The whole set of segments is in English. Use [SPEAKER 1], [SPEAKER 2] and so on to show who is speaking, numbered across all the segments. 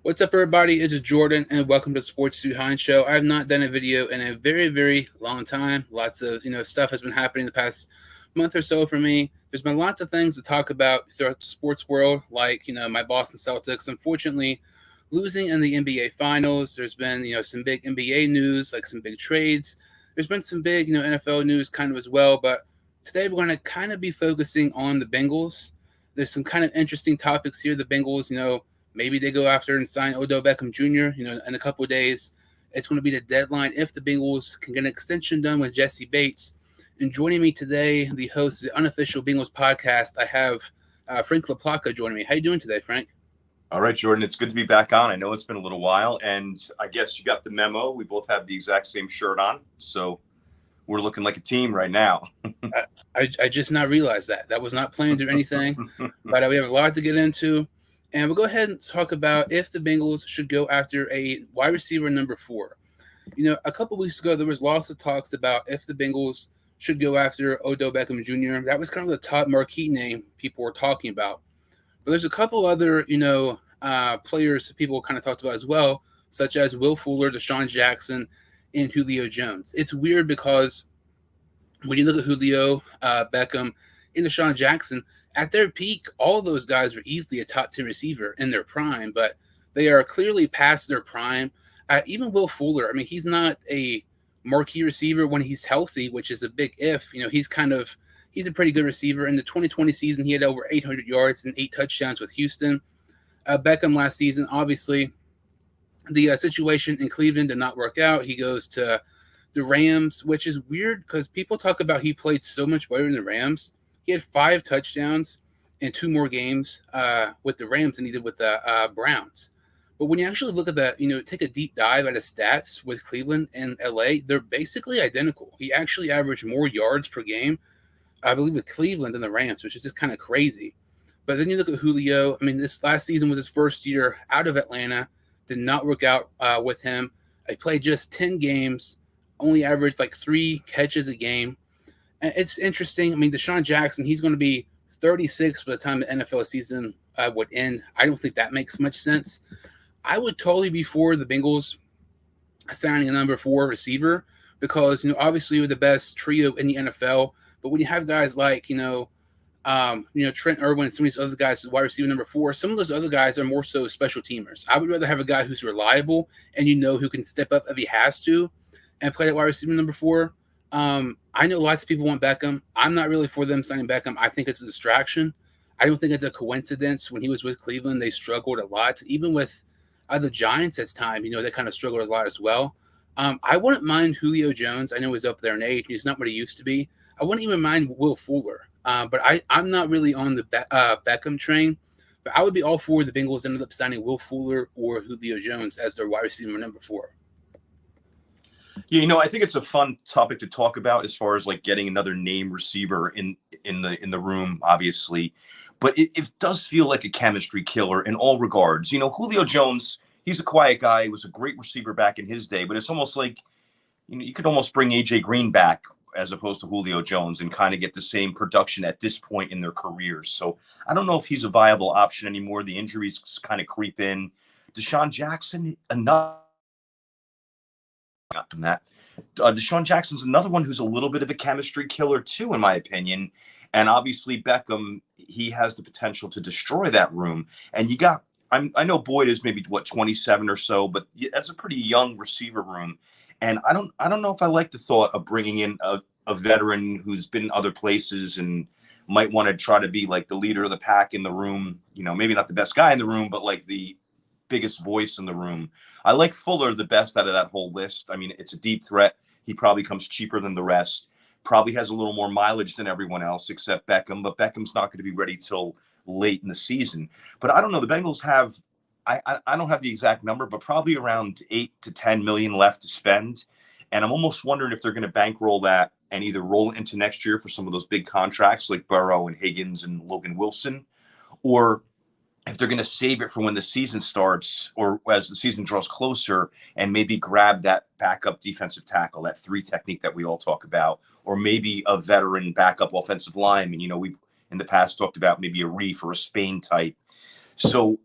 [SPEAKER 1] What's up, everybody? It's Jordan, and welcome to Sports Stu Hines Show. I have not done a video in a very, very long time. Lots of stuff has been happening the past month or so for me. There's been lots of things to talk about throughout the sports world, like my Boston Celtics, unfortunately losing in the NBA Finals. There's been some big NBA news, like some big trades. There's been some big NFL news kind of as well. But today we're going to kind of be focusing on the Bengals. There's some kind of interesting topics here. The Bengals, maybe they go after and sign Odell Beckham Jr. In a couple of days. It's going to be the deadline if the Bengals can get an extension done with Jessie Bates. And joining me today, the host of the unofficial Bengals podcast, I have Frank Laplaca joining me. How you doing today, Frank?
[SPEAKER 2] All right, Jordan, it's good to be back on. I know it's been a little while, and I guess you got the memo. We both have the exact same shirt on, so we're looking like a team right now.
[SPEAKER 1] I just not realized that. That was not planned or anything, but we have a lot to get into. And we'll go ahead and talk about if the Bengals should go after a wide receiver number 4. A couple weeks ago, there was lots of talks about if the Bengals should go after Odell Beckham Jr. That was kind of the top marquee name people were talking about. But there's a couple other, players people kind of talked about as well, such as Will Fuller, Deshaun Jackson, and Julio Jones. It's weird because when you look at Julio, Beckham, and Deshaun Jackson, at their peak, all those guys were easily a top 10 receiver in their prime, but they are clearly past their prime. Even Will Fuller, I mean, he's not a marquee receiver when he's healthy, which is a big if. He's a pretty good receiver. In the 2020 season, he had over 800 yards and 8 touchdowns with Houston. Beckham last season, obviously, the situation in Cleveland did not work out. He goes to the Rams, which is weird because people talk about he played so much better in the Rams. He had 5 touchdowns in 2 more games with the Rams than he did with the Browns. But when you actually look at that, take a deep dive at his stats with Cleveland and LA, they're basically identical. He actually averaged more yards per game, I believe, with Cleveland than the Rams, which is just kind of crazy. But then you look at Julio. I mean, this last season was his first year out of Atlanta. Did not work out with him. He played just 10 games, only averaged like 3 catches a game. And it's interesting. I mean, Deshaun Jackson, he's going to be 36 by the time the NFL season would end. I don't think that makes much sense. I would totally be for the Bengals signing a number 4 receiver because, obviously you're the best trio in the NFL. But when you have guys like, Trent Irwin and some of these other guys wide receiver number 4, some of those other guys are more so special teamers. I would rather have a guy who's reliable and who can step up if he has to and play that wide receiver number 4. I know lots of people want Beckham. I'm not really for them signing Beckham. I think it's a distraction. I don't think it's a coincidence. When he was with Cleveland, they struggled a lot. Even with the Giants at time, they kind of struggled a lot as well. I wouldn't mind Julio Jones. I know he's up there in age. He's not what he used to be. I wouldn't even mind Will Fuller. But I'm not really on the Beckham train. But I would be all for the Bengals ended up signing Will Fuller or Julio Jones as their wide receiver number 4.
[SPEAKER 2] Yeah, I think it's a fun topic to talk about as far as like getting another name receiver in the room, obviously. But it does feel like a chemistry killer in all regards. Julio Jones, he's a quiet guy. He was a great receiver back in his day, but it's almost like you could almost bring AJ Green back as opposed to Julio Jones and kind of get the same production at this point in their careers. So I don't know if he's a viable option anymore. The injuries kind of creep in. Deshaun Jackson, another from that. Deshaun Jackson's another one who's a little bit of a chemistry killer too, in my opinion. And obviously Beckham, he has the potential to destroy that room. And I know Boyd is maybe 27 or so, but that's a pretty young receiver room. And I don't know if I like the thought of bringing in a veteran who's been in other places and might want to try to be like the leader of the pack in the room. Maybe not the best guy in the room, but like the biggest voice in the room. I like Fuller the best out of that whole list. I mean, it's a deep threat. He probably comes cheaper than the rest. Probably has a little more mileage than everyone else except Beckham, but Beckham's not going to be ready till late in the season. But I don't know. The Bengals have, I don't have the exact number, but probably around 8 to 10 million left to spend. And I'm almost wondering if they're going to bankroll that and either roll it into next year for some of those big contracts like Burrow and Higgins and Logan Wilson, or if they're going to save it for when the season starts or as the season draws closer and maybe grab that backup defensive tackle, that 3 technique that we all talk about, or maybe a veteran backup offensive lineman. We've in the past talked about maybe a Reef or a Spain type. So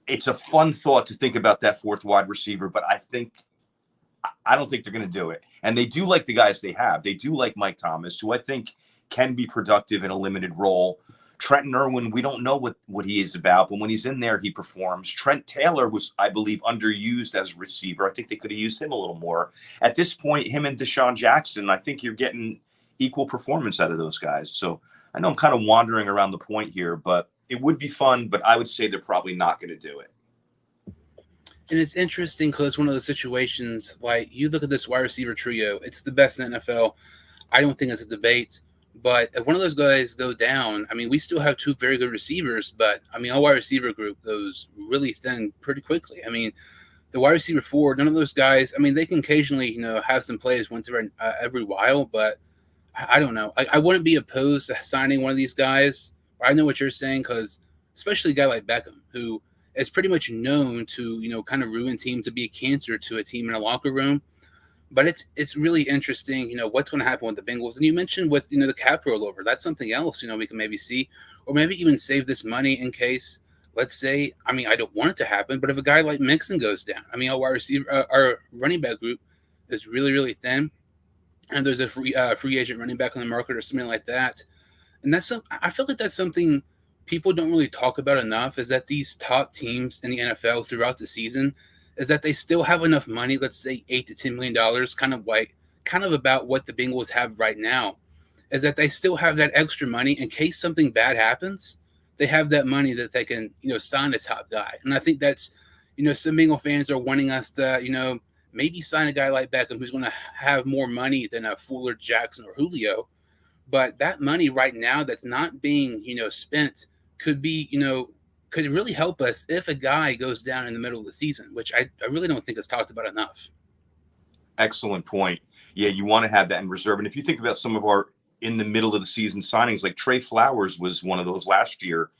[SPEAKER 2] it's a fun thought to think about that fourth wide receiver, but I don't think they're going to do it. And they do like the guys they have. They do like Mike Thomas, who I think can be productive in a limited role. Trenton Irwin, we don't know what he is about, but when he's in there, he performs. Trent Taylor was, I believe, underused as a receiver. I think they could have used him a little more. At this point, him and Deshaun Jackson, I think you're getting equal performance out of those guys. So I know I'm kind of wandering around the point here, but it would be fun, but I would say they're probably not going to do it.
[SPEAKER 1] And it's interesting because it's one of those situations, like you look at this wide receiver trio, it's the best in the NFL. I don't think it's a debate. But if one of those guys go down, I mean, we still have two very good receivers, but I mean, our wide receiver group goes really thin pretty quickly. I mean, the wide receiver four, none of those guys, I mean, they can occasionally, have some plays once every while, but I don't know. I wouldn't be opposed to signing one of these guys. I know what you're saying because especially a guy like Beckham, who is pretty much known to, kind of ruin teams, to be a cancer to a team in a locker room. But it's really interesting, what's going to happen with the Bengals. And you mentioned with, the cap rollover. That's something else, we can maybe see. Or maybe even save this money in case, let's say, I mean, I don't want it to happen, but if a guy like Mixon goes down, I mean, our running back group is really, really thin. And there's a free agent running back on the market or something like that. And I feel like that's something people don't really talk about enough, is that these top teams in the NFL throughout the season – is that they still have enough money, let's say $8 to $10 million, kind of about what the Bengals have right now, is that they still have that extra money in case something bad happens. They have that money that they can, sign a top guy. And I think that's, some Bengal fans are wanting us to, maybe sign a guy like Beckham who's going to have more money than a Fuller, Jackson, or Julio. But that money right now that's not being, spent could be, could really help us if a guy goes down in the middle of the season, which I really don't think is talked about enough.
[SPEAKER 2] Excellent point. Yeah, you want to have that in reserve. And if you think about some of our in the middle of the season signings, like Trey Flowers was one of those last year,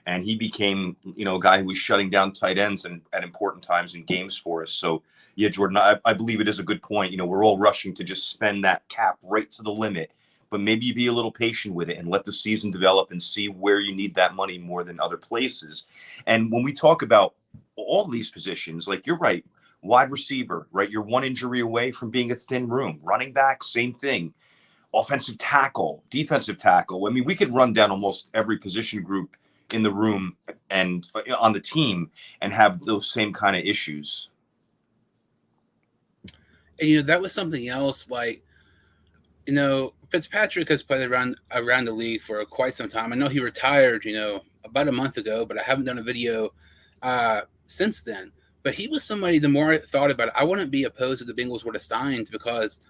[SPEAKER 2] and he became, a guy who was shutting down tight ends at important times in games for us. So, yeah, Jordan, I believe it is a good point. We're all rushing to just spend that cap right to the limit. But maybe you be a little patient with it and let the season develop and see where you need that money more than other places. And when we talk about all these positions, like you're right, wide receiver, right? You're one injury away from being a thin room. Running back, same thing. Offensive tackle, defensive tackle. I mean, we could run down almost every position group in the room and on the team and have those same kind of issues.
[SPEAKER 1] And, that was something else, like, Fitzpatrick has played around the league for quite some time. I know he retired, about a month ago, but I haven't done a video since then. But he was somebody, the more I thought about it, I wouldn't be opposed if the Bengals were signed, because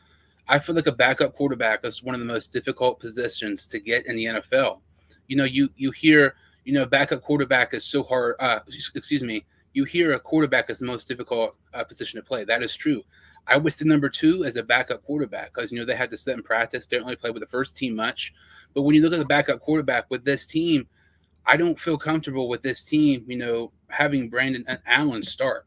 [SPEAKER 1] I feel like a backup quarterback is one of the most difficult positions to get in the NFL. You hear, backup quarterback is so hard. You hear a quarterback is the most difficult position to play. That is true. I was the number 2 as a backup quarterback because, they had to sit in practice. They don't really play with the first team much. But when you look at the backup quarterback with this team, I don't feel comfortable with this team, having Brandon Allen start.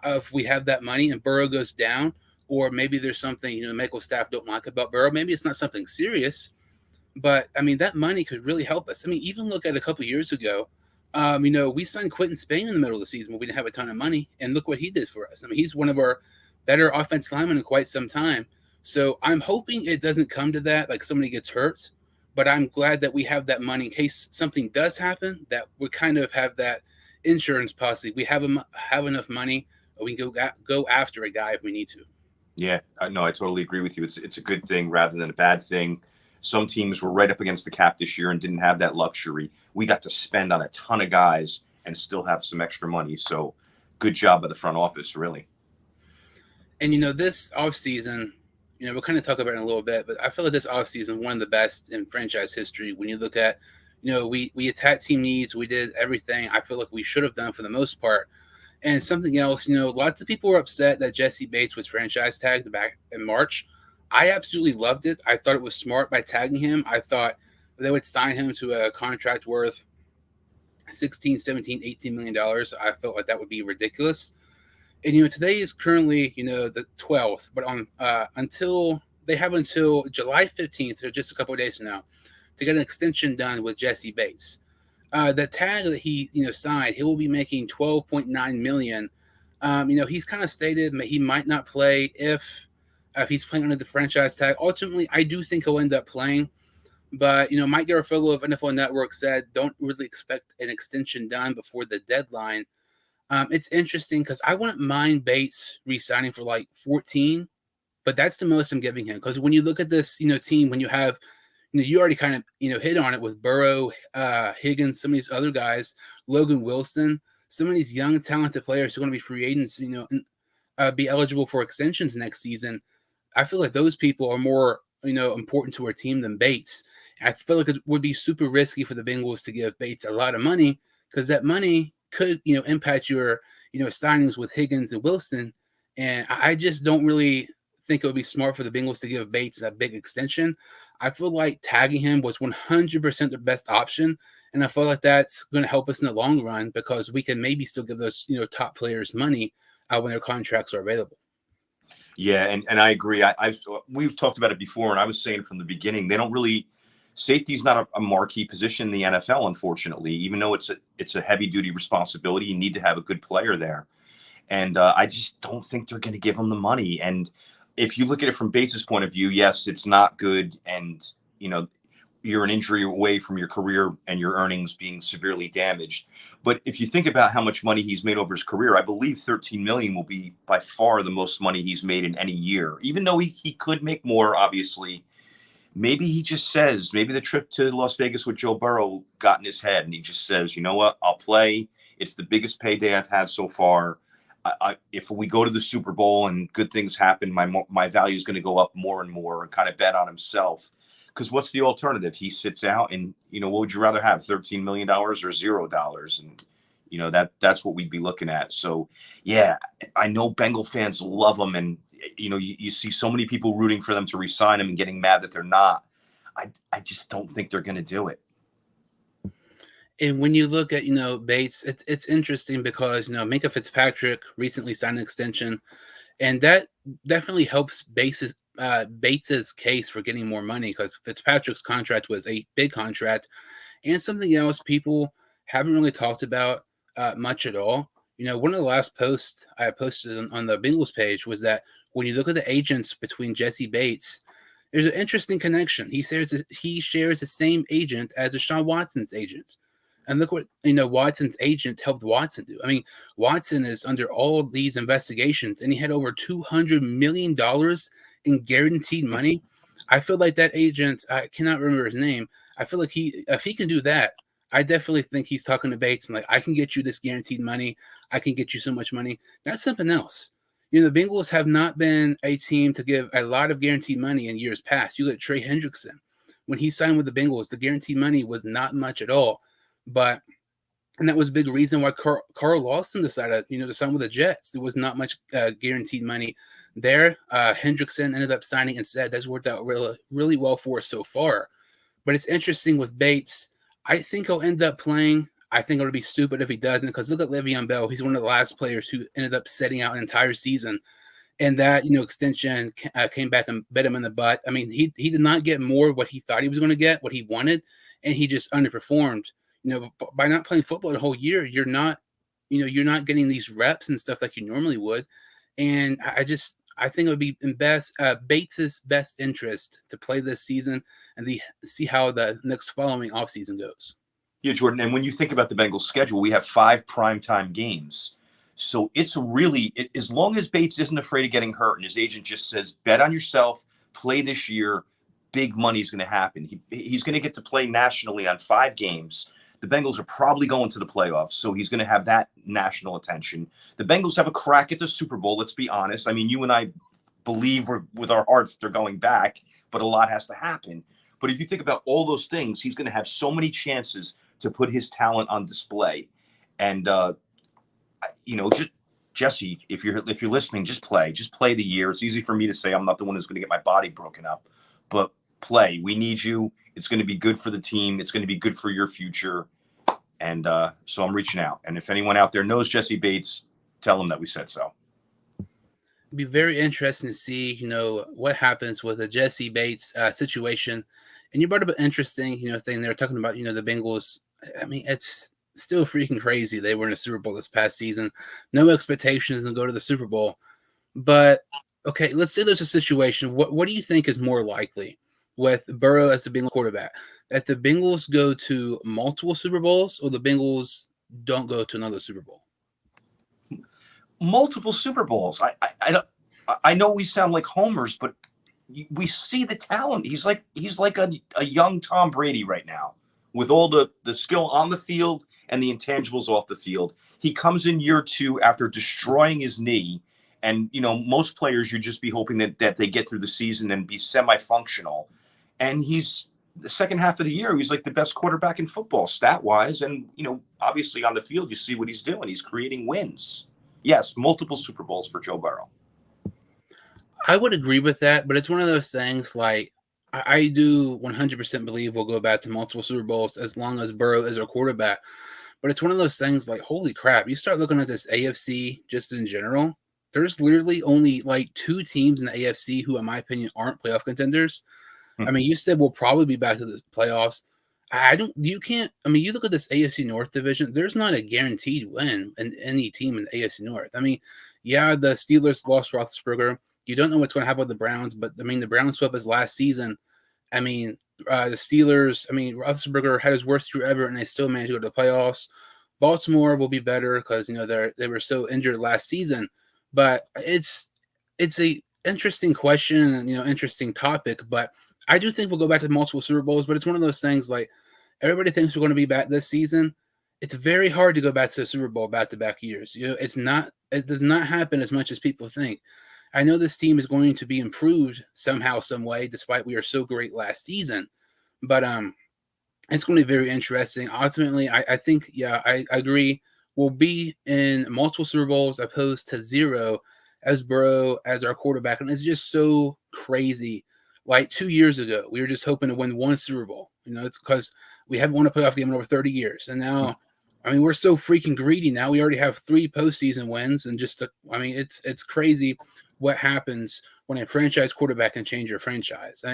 [SPEAKER 1] If we have that money and Burrow goes down, or maybe there's something, the medical staff don't like about Burrow. Maybe it's not something serious. But, I mean, that money could really help us. I mean, even look at a couple years ago, we signed Quentin Spain in the middle of the season when we didn't have a ton of money. And look what he did for us. I mean, he's one of our better offensive linemen in quite some time. So I'm hoping it doesn't come to that, like somebody gets hurt. But I'm glad that we have that money in case something does happen, that we kind of have that insurance policy. We have enough money, we can go after a guy if we need to.
[SPEAKER 2] Yeah, no, I totally agree with you. It's a good thing rather than a bad thing. Some teams were right up against the cap this year and didn't have that luxury. We got to spend on a ton of guys and still have some extra money. So good job by the front office, really.
[SPEAKER 1] And, this offseason, we'll kind of talk about it in a little bit, but I feel like this offseason one of the best in franchise history. When you look at, we attacked team needs. We did everything I feel like we should have done for the most part. And something else, lots of people were upset that Jessie Bates was franchise tagged back in March. I absolutely loved it. I thought it was smart by tagging him. I thought they would sign him to a contract worth $16, $17, $18 million. I felt like that would be ridiculous. And, today is currently, the 12th, but until July 15th, or just a couple of days from now, to get an extension done with Jessie Bates. The tag that he signed, he will be making 12.9 million. He's kind of stated that he might not play if he's playing under the franchise tag. Ultimately, I do think he'll end up playing. But Mike Garafolo of NFL Network said don't really expect an extension done before the deadline. It's interesting because I wouldn't mind Bates re-signing for like 14, but that's the most I'm giving him. Because when you look at this, team, when you have, you already kind of, hit on it with Burrow, Higgins, some of these other guys, Logan Wilson, some of these young, talented players who are going to be free agents, and be eligible for extensions next season. I feel like those people are more, important to our team than Bates. I feel like it would be super risky for the Bengals to give Bates a lot of money because that money could, impact your, signings with Higgins and Wilson. And I just don't really think it would be smart for the Bengals to give Bates a big extension. I feel like tagging him was 100% the best option. And I feel like that's going to help us in the long run because we can maybe still give those, top players money when their contracts are available.
[SPEAKER 2] Yeah, and I agree. We've talked about it before, and I was saying from the beginning, they don't really. Safety is not a marquee position in the NFL, unfortunately. Even though it's a heavy duty responsibility, you need to have a good player there. And I just don't think they're going to give him the money. And if you look at it from Bates' point of view, yes, it's not good, and you're an injury away from your career and your earnings being severely damaged. But if you think about how much money he's made over his career, I believe 13 million will be by far the most money he's made in any year. Even though he could make more, obviously. Maybe he just says, maybe the trip to Las Vegas with Joe Burrow got in his head, and he just says, you know what, I'll play. It's the biggest payday I've had so far. If we go to the Super Bowl and good things happen, my value is going to go up more and more, and kind of bet on himself. Because what's the alternative? He sits out, and what would you rather have, $13 million or $0? And that's what we'd be looking at. So yeah, I know Bengal fans love him, and you see so many people rooting for them to re-sign him and getting mad that they're not. I just don't think they're going to do it.
[SPEAKER 1] And when you look at, Bates, it's interesting because, Minka Fitzpatrick recently signed an extension, and that definitely helps Bates's case for getting more money because Fitzpatrick's contract was a big contract. And something else people haven't really talked about much at all. One of the last posts I posted on the Bengals page was that when you look at the agents between Jessie Bates, there's an interesting connection. He shares the same agent as Deshaun Watson's agent. And look what Watson's agent helped Watson do. I mean, Watson is under all these investigations, and he had over $200 million in guaranteed money. I feel like that agent, I cannot remember his name. I feel like if he can do that, I definitely think he's talking to Bates and like, I can get you this guaranteed money. I can get you so much money. That's something else. The Bengals have not been a team to give a lot of guaranteed money in years past. You look at Trey Hendrickson. When he signed with the Bengals, the guaranteed money was not much at all. And that was a big reason why Carl Lawson decided, to sign with the Jets. There was not much guaranteed money there. Hendrickson ended up signing instead. That's worked out really, really well for us so far. But it's interesting with Bates. I think he'll end up playing. I think it would be stupid if he doesn't, because look at Le'Veon Bell. He's one of the last players who ended up setting out an entire season. And that, extension came back and bit him in the butt. I mean, he did not get more what he thought he was going to get, what he wanted, and he just underperformed. By not playing football the whole year, you're not getting these reps and stuff like you normally would. And I think it would be in Bates's best interest to play this season and see how the next following offseason goes.
[SPEAKER 2] Yeah, Jordan. And when you think about the Bengals schedule, we have 5 primetime games. So it's really, as long as Bates isn't afraid of getting hurt and his agent just says, bet on yourself, play this year, big money's going to happen. He's going to get to play nationally on 5 games. The Bengals are probably going to the playoffs, so he's going to have that national attention. The Bengals have a crack at the Super Bowl, let's be honest. I mean, you and I believe with our hearts they're going back, but a lot has to happen. But if you think about all those things, he's going to have so many chances to put his talent on display. And, just Jesse, if you're listening, just play the year. It's easy for me to say. I'm not the one who's going to get my body broken up, but play. We need you. It's going to be good for the team. It's going to be good for your future. And so I'm reaching out. And if anyone out there knows Jessie Bates, tell them that we said so.
[SPEAKER 1] It'd be very interesting to see, what happens with the Jessie Bates situation. And you brought up an interesting, thing. They were talking about, the Bengals I mean, it's still freaking crazy. They were in the Super Bowl this past season. No expectations to go to the Super Bowl. But okay, let's say there's a situation. What do you think is more likely with Burrow as the Bengals quarterback? That the Bengals go to multiple Super Bowls or the Bengals don't go to another Super Bowl?
[SPEAKER 2] Multiple Super Bowls. I don't. I know we sound like homers, but we see the talent. He's like a young Tom Brady right now, with all the skill on the field and the intangibles off the field. He comes in year 2 after destroying his knee, and most players you'd just be hoping that they get through the season and be semi-functional. And he's the second half of the year, he's like the best quarterback in football stat wise, and obviously on the field you see what he's doing. He's creating wins. Yes, multiple Super Bowls for Joe Burrow.
[SPEAKER 1] I would agree with that, but it's one of those things like I do 100% believe we'll go back to multiple Super Bowls as long as Burrow is our quarterback. But it's one of those things like, holy crap, you start looking at this AFC just in general. There's literally only like 2 teams in the AFC who, in my opinion, aren't playoff contenders. I mean, you said we'll probably be back to the playoffs. You look at this AFC North division, there's not a guaranteed win in any team in the AFC North. I mean, yeah, the Steelers lost Roethlisberger. You don't know what's going to happen with the Browns, but I mean, the Browns swept us last season. I mean, the Steelers, Roethlisberger had his worst year ever, and they still managed to go to the playoffs. Baltimore will be better because they were so injured last season. But it's a interesting question and interesting topic. But I do think we'll go back to multiple Super Bowls. But it's one of those things like everybody thinks we're going to be back this season. It's very hard to go back to the Super Bowl back-to-back years. It's not. It does not happen as much as people think. I know this team is going to be improved somehow, some way, despite we are so great last season. But it's going to be very interesting. Ultimately, I think, yeah, I agree. We'll be in multiple Super Bowls opposed to 0 as Burrow as our quarterback. And it's just so crazy. Like 2 years ago, we were just hoping to win 1 Super Bowl. It's because we haven't won a playoff game in over 30 years. And now, we're so freaking greedy now. We already have 3 postseason wins. And it's crazy what happens when a franchise quarterback can change your franchise.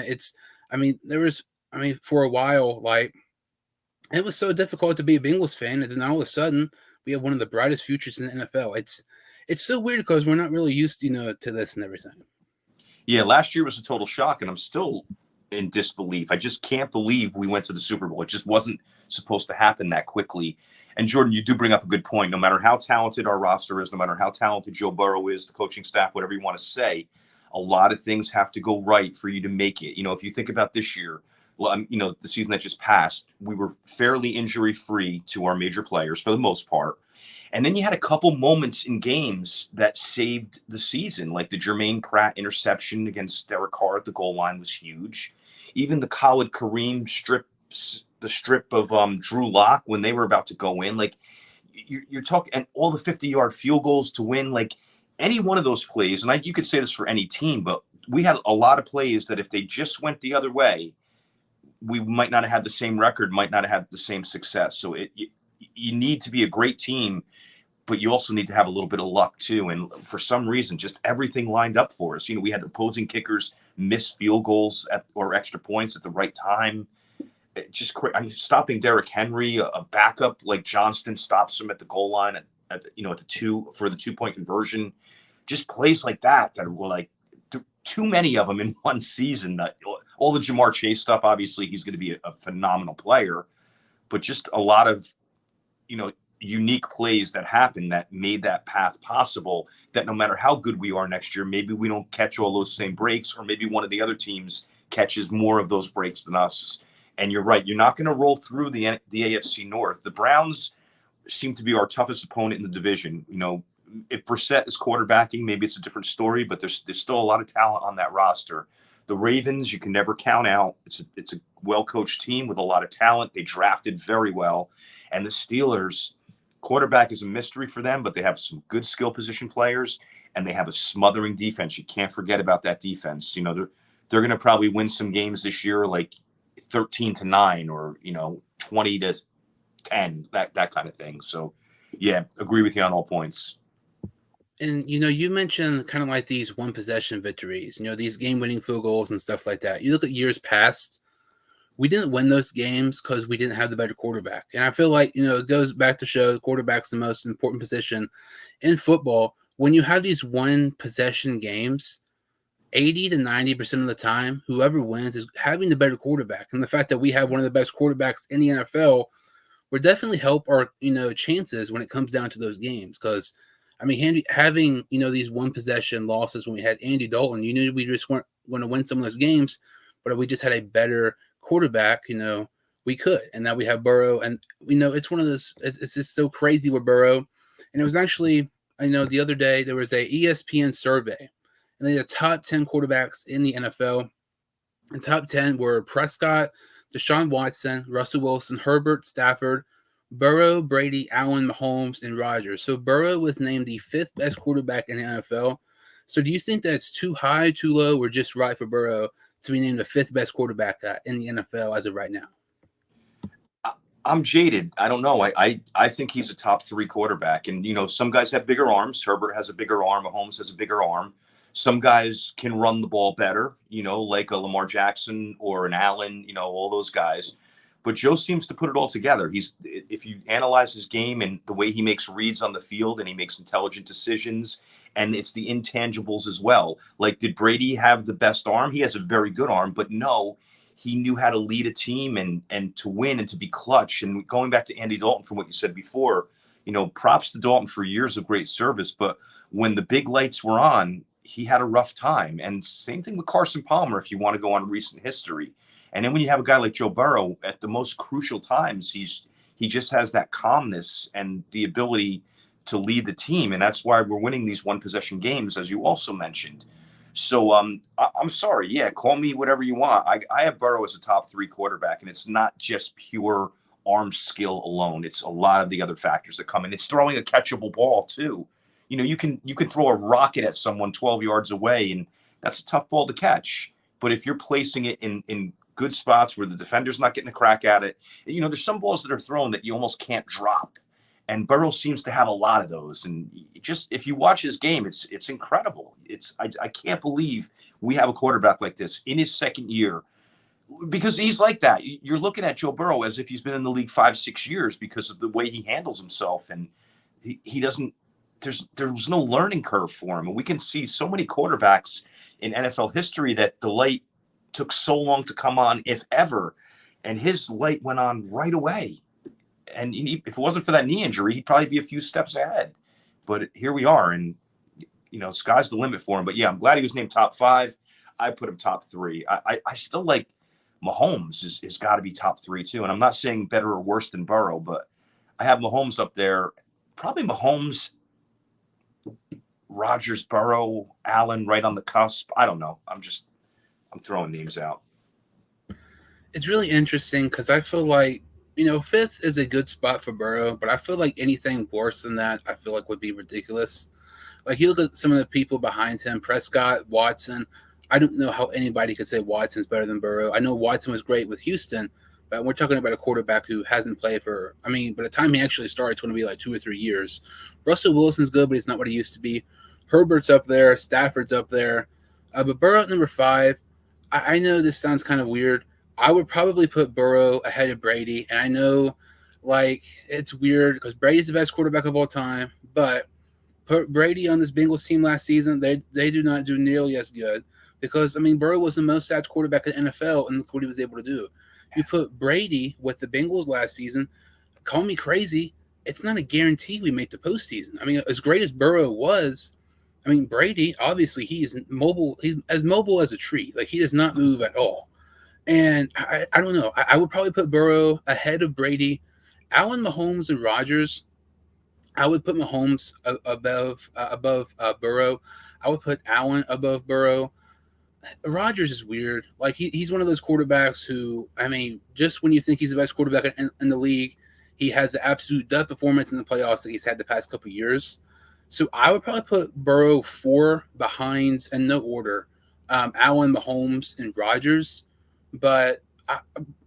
[SPEAKER 1] For a while, like, it was so difficult to be a Bengals fan, and then all of a sudden, we have one of the brightest futures in the NFL. It's so weird because we're not really used, to this and everything.
[SPEAKER 2] Yeah, last year was a total shock, and I'm still in disbelief. I just can't believe we went to the Super Bowl. It just wasn't supposed to happen that quickly. And Jordan, you do bring up a good point. No matter how talented our roster is, no matter how talented Joe Burrow is, the coaching staff, whatever you want to say, a lot of things have to go right for you to make it. If you think about this year, the season that just passed, we were fairly injury-free to our major players for the most part. And then you had a couple moments in games that saved the season, like the Jermaine Pratt interception against Derek Carr at the goal line was huge. Even the Khalid Kareem strip of Drew Lock when they were about to go in, like you're talking, and all the 50-yard field goals to win, like any one of those plays. And you could say this for any team, but we had a lot of plays that if they just went the other way, we might not have had the same record, might not have had the same success. So you need to be a great team, but you also need to have a little bit of luck too. And for some reason, just everything lined up for us. We had opposing kickers miss field goals or extra points at the right time. Stopping Derrick Henry, a backup like Johnston stops him at the goal line at the 2 for the 2-point conversion. Just plays like that were like too many of them in one season. All the Jamar Chase stuff, obviously he's going to be a phenomenal player, but just a lot of, unique plays that happened that made that path possible, that no matter how good we are next year, maybe we don't catch all those same breaks, or maybe one of the other teams catches more of those breaks than us. And you're right. You're not going to roll through the AFC North. The Browns seem to be our toughest opponent in the division. If Brissett is quarterbacking, maybe it's a different story, but there's still a lot of talent on that roster. The Ravens, you can never count out. It's a well-coached team with a lot of talent. They drafted very well. And the Steelers, quarterback is a mystery for them, but they have some good skill position players, and they have a smothering defense. You can't forget about that defense. They're going to probably win some games this year, like 13-9 or 20-10, that kind of thing. So, yeah, agree with you on all points.
[SPEAKER 1] And you mentioned kind of like these 1-possession victories, these game-winning field goals and stuff like that. You look at years past, we didn't win those games because we didn't have the better quarterback. And I feel like, it goes back to show the quarterback's the most important position in football. When you have these one possession games, 80 to 90% of the time, whoever wins is having the better quarterback. And the fact that we have one of the best quarterbacks in the NFL will definitely help our, chances when it comes down to those games. Because, having, these one possession losses when we had Andy Dalton, you knew we just weren't going to win some of those games, but if we just had a better quarterback, we could. And now we have Burrow, and it's one of those. It's just so crazy with Burrow. And it was actually, the other day there was a ESPN survey, and they had the top 10 quarterbacks in the NFL. The top 10 were Prescott, Deshaun Watson, Russell Wilson, Herbert, Stafford, Burrow, Brady, Allen, Mahomes, and Rodgers. So Burrow was named the 5th best quarterback in the NFL. So do you think that's too high, too low, or just right for Burrow to be named the 5th best quarterback in the NFL as of right now?
[SPEAKER 2] I'm jaded. I don't know. I think he's a top 3 quarterback. And, some guys have bigger arms. Herbert has a bigger arm. Mahomes has a bigger arm. Some guys can run the ball better, like a Lamar Jackson or an Allen, all those guys. But Joe seems to put it all together. If you analyze his game and the way he makes reads on the field and he makes intelligent decisions, and it's the intangibles as well. Like, did Brady have the best arm? He has a very good arm, but no, he knew how to lead a team and to win and to be clutch. And going back to Andy Dalton from what you said before, props to Dalton for years of great service. But when the big lights were on, he had a rough time. And same thing with Carson Palmer, if you want to go on recent history. And then when you have a guy like Joe Burrow at the most crucial times, he just has that calmness and the ability to lead the team. And that's why we're winning these one possession games, as you also mentioned. So I'm sorry. Yeah, call me whatever you want. I have Burrow as a top 3 quarterback, and it's not just pure arm skill alone. It's a lot of the other factors that come in. It's throwing a catchable ball too. You can throw a rocket at someone 12 yards away, and that's a tough ball to catch. But if you're placing it in good spots where the defender's not getting a crack at it, there's some balls that are thrown that you almost can't drop. And Burrow seems to have a lot of those. And just if you watch his game, it's incredible. I can't believe we have a quarterback like this in his second year, because he's like that. You're looking at Joe Burrow as if he's been in the league 5-6 years because of the way he handles himself. And he doesn't. There's no learning curve for him. And we can see so many quarterbacks in NFL history that the light took so long to come on, if ever. And his light went on right away. And if it wasn't for that knee injury, he'd probably be a few steps ahead. But here we are, and sky's the limit for him. But yeah, I'm glad he was named top 5. I put him top 3. I still like Mahomes is got to be top 3 too. And I'm not saying better or worse than Burrow, but I have Mahomes up there. Probably Mahomes, Rodgers, Burrow, Allen, right on the cusp. I don't know. I'm throwing names out.
[SPEAKER 1] It's really interesting because I feel like, 5th is a good spot for Burrow, but I feel like anything worse than that, I feel like would be ridiculous. Like, you look at some of the people behind him, Prescott, Watson. I don't know how anybody could say Watson's better than Burrow. I know Watson was great with Houston, but we're talking about a quarterback who hasn't played for, by the time he actually started, it's going to be like 2 or 3 years. Russell Wilson's good, but he's not what he used to be. Herbert's up there. Stafford's up there. But Burrow at number 5, I know this sounds kind of weird. I would probably put Burrow ahead of Brady. And I know, it's weird because Brady's the best quarterback of all time. But put Brady on this Bengals team last season, they do not do nearly as good. Because, Burrow was the most sacked quarterback in the NFL, and look what he was able to do. You put Brady with the Bengals last season, call me crazy, it's not a guarantee we make the postseason. As great as Burrow was, Brady, obviously, he's mobile. He's as mobile as a tree. He does not move at all. And I don't know. I would probably put Burrow ahead of Brady. Allen, Mahomes, and Rodgers, I would put Mahomes above Burrow. I would put Allen above Burrow. Rodgers is weird. He's one of those quarterbacks who, just when you think he's the best quarterback in the league, he has the absolute dud performance in the playoffs that he's had the past couple of years. So I would probably put Burrow 4 behind, in no order, Allen, Mahomes, and Rodgers. But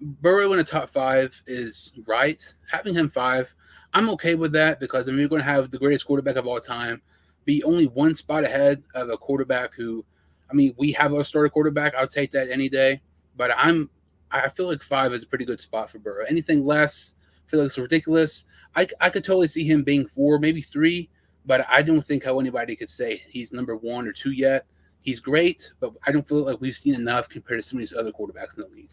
[SPEAKER 1] Burrow in the top 5 is right. Having him 5, I'm okay with that because you're going to have the greatest quarterback of all time be only one spot ahead of a quarterback who, we have a starter quarterback. I'll take that any day. But I'm I feel like 5 is a pretty good spot for Burrow. Anything less, I feel like it's ridiculous. I could totally see him being 4, maybe 3, but I don't think how anybody could say he's number 1 or 2 yet. He's great, but I don't feel like we've seen enough compared to some of these other quarterbacks in the league.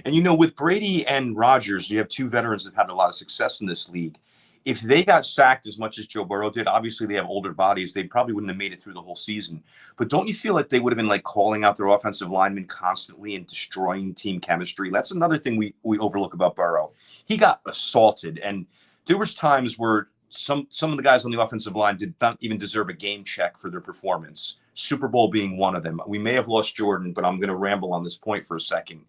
[SPEAKER 2] And with Brady and Rodgers, you have two veterans that have had a lot of success in this league. If they got sacked as much as Joe Burrow did, obviously they have older bodies. They probably wouldn't have made it through the whole season. But don't you feel like they would have been like calling out their offensive linemen constantly and destroying team chemistry? That's another thing we overlook about Burrow. He got assaulted, and there was times where some of the guys on the offensive line did not even deserve a game check for their performance. Super Bowl being one of them. We may have lost Jordan, but I'm going to ramble on this point for a second.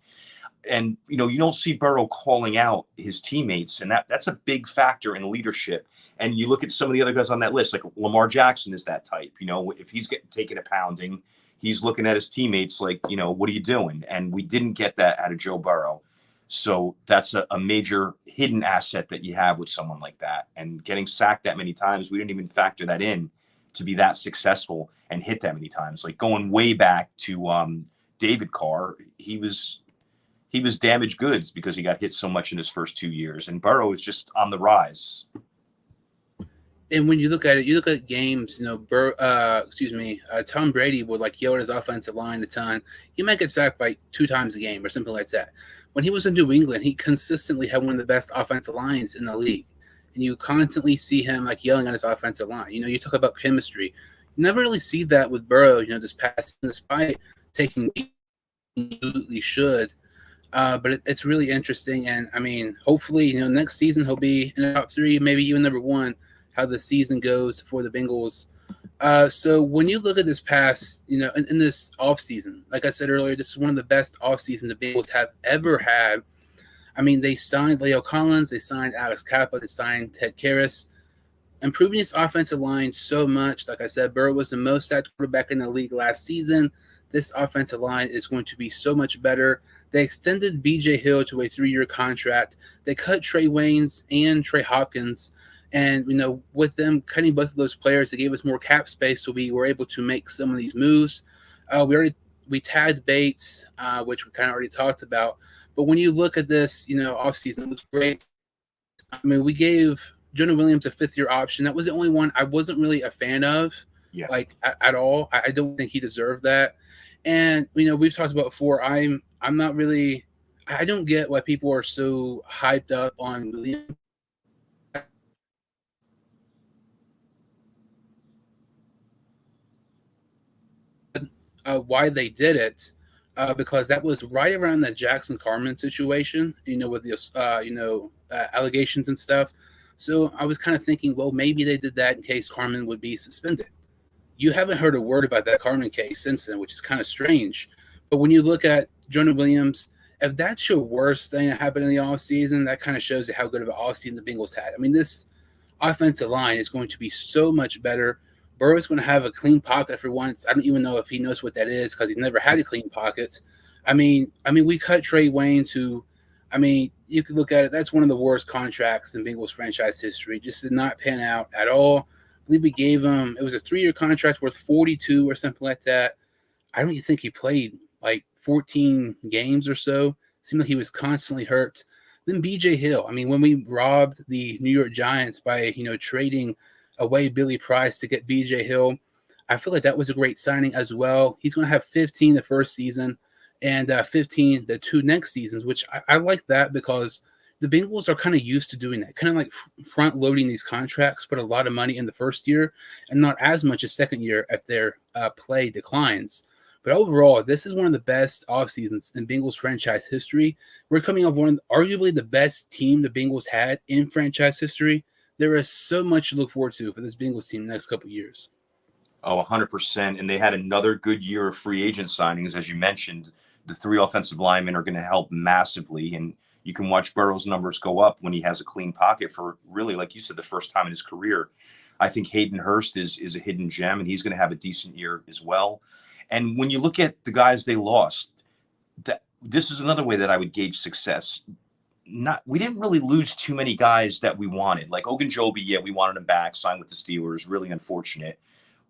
[SPEAKER 2] And, you don't see Burrow calling out his teammates, and that's a big factor in leadership. And you look at some of the other guys on that list, like Lamar Jackson is that type. If he's getting taken a pounding, he's looking at his teammates like, what are you doing? And we didn't get that out of Joe Burrow. So that's a major hidden asset that you have with someone like that. And getting sacked that many times, we didn't even factor that in to be that successful and hit that many times. Like going way back to David Carr, he was damaged goods because he got hit so much in his first 2 years, and Burrow is just on the rise.
[SPEAKER 1] And when you look at it, you look at games, Tom Brady would like yell at his offensive line a ton. He might get sacked like 2 times a game or something like that. When he was in New England, he consistently had one of the best offensive lines in the league. And you constantly see him like yelling at his offensive line. You talk about chemistry. You never really see that with Burrow, this past, despite taking absolutely should. But it's really interesting. And I mean, hopefully, next season he'll be in the top 3, maybe even number 1, how the season goes for the Bengals. So when you look at this past, in this offseason, like I said earlier, this is one of the best offseasons the Bengals have ever had. I mean, they signed Leo Collins, they signed Alex Kappa, they signed Ted Karras, improving his offensive line so much. Like I said, Burrow was the most sacked quarterback in the league last season. This offensive line is going to be so much better. They extended B.J. Hill to a 3-year contract. They cut Trey Waynes and Trey Hopkins. And, with them cutting both of those players, they gave us more cap space, so we were able to make some of these moves. We tagged Bates, which we kind of already talked about. But when you look at this, offseason, it was great. I mean, we gave Jonah Williams a 5th-year option. That was the only one I wasn't really a fan of, at all. I don't think he deserved that. And, we've talked about before, I'm not really – I don't get why people are so hyped up on Williams. Why they did it, because that was right around the Jackson Carman situation, with the, allegations and stuff. So I was kind of thinking, well, maybe they did that in case Carman would be suspended. You haven't heard a word about that Carman case since then, which is kind of strange. But when you look at Jonah Williams, if that's your worst thing that happened in the offseason, that kind of shows you how good of an offseason the Bengals had. I mean, this offensive line is going to be so much better. Burrow's going to have a clean pocket for once. I don't even know if he knows what that is because he's never had a clean pocket. I mean, we cut Trey Waynes, who, you could look at it. That's one of the worst contracts in Bengals franchise history. Just did not pan out at all. I believe we gave him, it was a 3-year contract worth 42 or something like that. I don't even think he played like 14 games or so. Seemed like he was constantly hurt. Then B.J. Hill. When we robbed the New York Giants by, trading away Billy Price to get B.J. Hill, I feel like that was a great signing as well. He's going to have 15 the first season and 15 the 2 next seasons, which I like that because the Bengals are kind of used to doing that, kind of like front loading these contracts, put a lot of money in the first year and not as much as second year if their play declines. But overall, this is one of the best off seasons in Bengals franchise history. We're coming off arguably the best team the Bengals had in franchise history. There is so much to look forward to for this Bengals team the next couple of years.
[SPEAKER 2] Oh, 100%. And they had another good year of free agent signings. As you mentioned, the 3 offensive linemen are going to help massively. And you can watch Burrow's numbers go up when he has a clean pocket for really, like you said, the first time in his career. I think Hayden Hurst is a hidden gem, and he's going to have a decent year as well. And when you look at the guys they lost, this is another way that I would gauge success. We didn't really lose too many guys that we wanted. Like Ogunjobi, we wanted him back, signed with the Steelers, really unfortunate.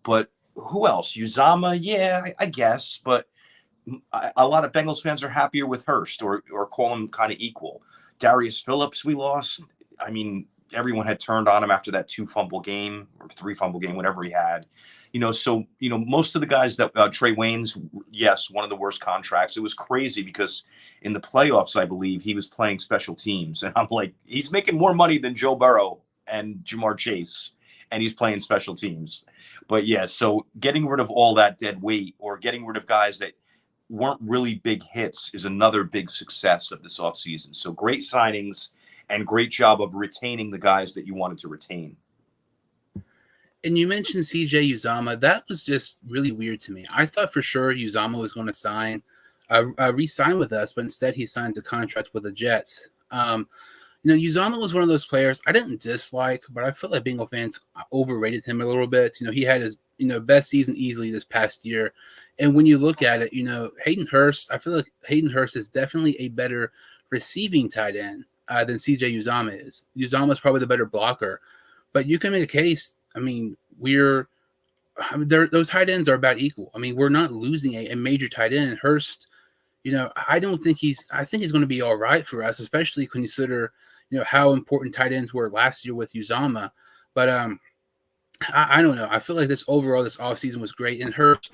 [SPEAKER 2] But who else? Uzama, I guess. But a lot of Bengals fans are happier with Hurst or call him kind of equal. Darius Phillips, we lost. I mean, everyone had turned on him after that 2-fumble game or 3-fumble game, whatever he had. So most of the guys that Trey Waynes, yes, one of the worst contracts. It was crazy because in the playoffs, I believe he was playing special teams, and I'm like, he's making more money than Joe Burrow and Jamar Chase, and he's playing special teams. But yeah, so getting rid of all that dead weight or getting rid of guys that weren't really big hits is another big success of this offseason. So great signings and great job of retaining the guys that you wanted to retain.
[SPEAKER 1] And you mentioned CJ Uzomah. That was just really weird to me. I thought for sure Uzomah was going to re-sign with us, but instead he signs a contract with the Jets. Uzomah was one of those players I didn't dislike, but I feel like Bengal fans overrated him a little bit. He had his best season easily this past year. And when you look at it, Hayden Hurst, I feel like Hayden Hurst is definitely a better receiving tight end than CJ Uzomah is. Uzomah is probably the better blocker. But you can make a case. I mean, those tight ends are about equal. I mean, we're not losing a major tight end. Hurst, I think he's going to be all right for us, especially consider, how important tight ends were last year with Uzomah. But I don't know. I feel like this offseason was great. And Hurst,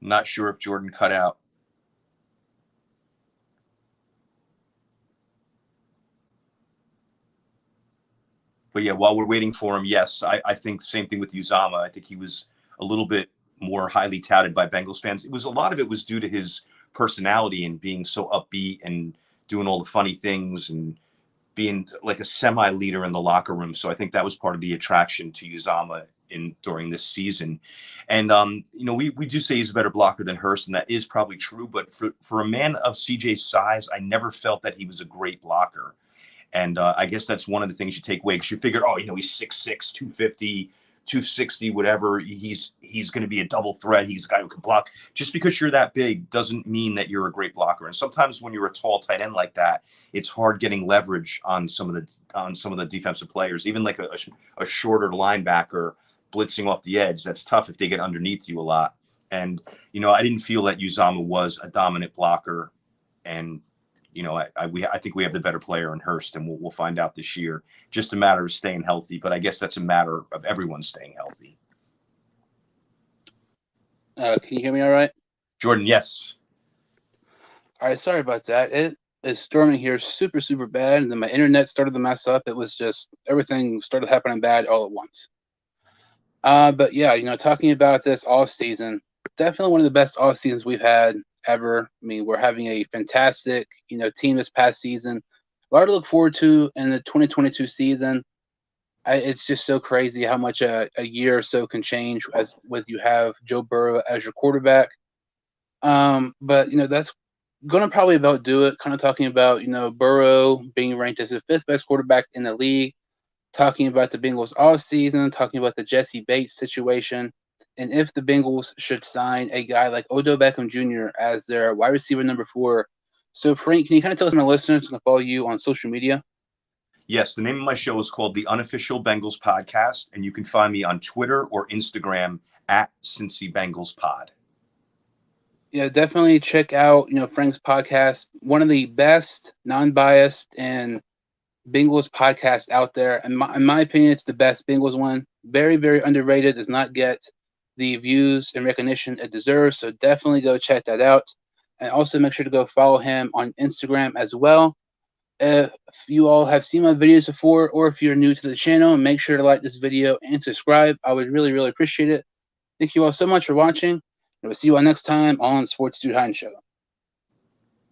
[SPEAKER 2] Not sure if Jordan cut out. But yeah, while we're waiting for him, yes, I think the same thing with Uzomah. I think he was a little bit more highly touted by Bengals fans. A lot of it was due to his personality and being so upbeat and doing all the funny things and being like a semi-leader in the locker room. So I think that was part of the attraction to Uzomah during this season. And we do say he's a better blocker than Hurst, and that is probably true. But for a man of CJ's size, I never felt that he was a great blocker. And I guess that's one of the things you take away because you figured, he's 6'6", 250, 260, whatever. He's going to be a double threat. He's a guy who can block. Just because you're that big doesn't mean that you're a great blocker. And sometimes when you're a tall tight end like that, it's hard getting leverage on some of the defensive players. Even like a shorter linebacker blitzing off the edge, that's tough if they get underneath you a lot. And I didn't feel that Uzomah was a dominant blocker. And I think we have the better player in Hurst, and we'll find out this year. Just a matter of staying healthy, but I guess that's a matter of everyone staying healthy.
[SPEAKER 1] Can you hear me all right?
[SPEAKER 2] Jordan, yes.
[SPEAKER 1] All right, sorry about that. It is storming here super, super bad, and then my internet started to mess up. It was just everything started happening bad all at once. But yeah, talking about this off season, definitely one of the best off seasons we've had ever. I mean, we're having a fantastic, team this past season. A lot to look forward to in the 2022 season. It's just so crazy how much a year or so can change with you have Joe Burrow as your quarterback. But that's going to probably about do it. Kind of talking about Burrow being ranked as the 5th best quarterback in the league. Talking about the Bengals offseason, talking about the Jessie Bates situation, and if the Bengals should sign a guy like Odell Beckham Jr. as their wide receiver number 4. So, Frank, can you kind of tell us, my listeners, can follow you on social media?
[SPEAKER 2] Yes, the name of my show is called The Unofficial Bengals Podcast, and you can find me on Twitter or Instagram at Cincy Bengals Pod.
[SPEAKER 1] Yeah, definitely check out, Frank's podcast. One of the best, non-biased, and Bengals podcast out there. In my opinion, it's the best Bengals one. Very, very underrated. Does not get the views and recognition it deserves. So definitely go check that out. And also make sure to go follow him on Instagram as well. If you all have seen my videos before, or if you're new to the channel, make sure to like this video and subscribe. I would really, really appreciate it. Thank you all so much for watching. And we'll see you all next time on Sports Dude Hine Show.